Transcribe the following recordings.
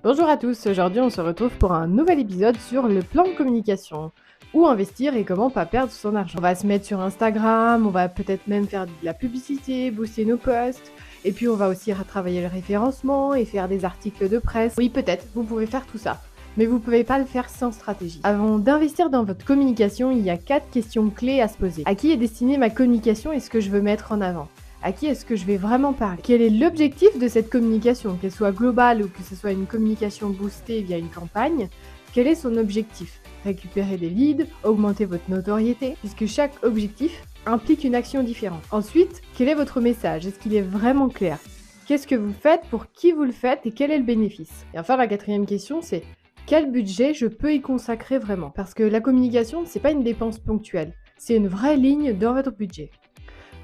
Bonjour à tous, aujourd'hui on se retrouve pour un nouvel épisode sur le plan de communication. Où investir et comment pas perdre son argent. On va se mettre sur Instagram, on va peut-être même faire de la publicité, booster nos posts, et puis on va aussi travailler le référencement et faire des articles de presse. Oui, peut-être, vous pouvez faire tout ça, mais vous pouvez pas le faire sans stratégie. Avant d'investir dans votre communication, il y a 4 questions clés à se poser. À qui est destinée ma communication et ce que je veux mettre en avant ? À qui est-ce que je vais vraiment parler? Quel est l'objectif de cette communication? Qu'elle soit globale ou que ce soit une communication boostée via une campagne, quel est son objectif? Récupérer des leads, augmenter votre notoriété, puisque chaque objectif implique une action différente. Ensuite, quel est votre message? Est-ce qu'il est vraiment clair? Qu'est-ce que vous faites? Pour qui vous le faites? Et quel est le bénéfice? Et enfin, la 4e question, c'est quel budget je peux y consacrer vraiment? Parce que la communication, c'est pas une dépense ponctuelle, c'est une vraie ligne dans votre budget.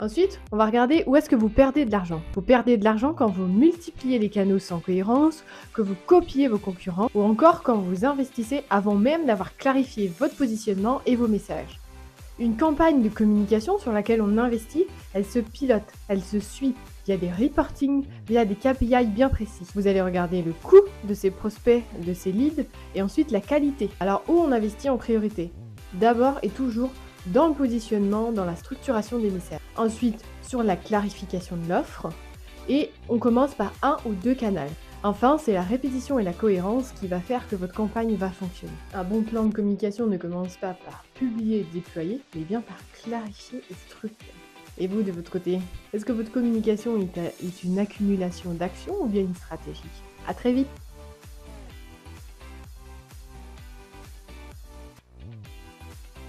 Ensuite, on va regarder où est-ce que vous perdez de l'argent. Vous perdez de l'argent quand vous multipliez les canaux sans cohérence, que vous copiez vos concurrents, ou encore quand vous investissez avant même d'avoir clarifié votre positionnement et vos messages. Une campagne de communication sur laquelle on investit, elle se pilote, elle se suit. Il y a des reportings, il y a des KPI bien précis. Vous allez regarder le coût de ces prospects, de ces leads, et ensuite la qualité. Alors où on investit en priorité? D'abord et toujours dans le positionnement, dans la structuration des messages. Ensuite, sur la clarification de l'offre. Et on commence par un ou deux canaux. Enfin, c'est la répétition et la cohérence qui va faire que votre campagne va fonctionner. Un bon plan de communication ne commence pas par publier et déployer, mais bien par clarifier et structurer. Et vous, de votre côté, est-ce que votre communication est une accumulation d'actions ou bien une stratégie? À très vite!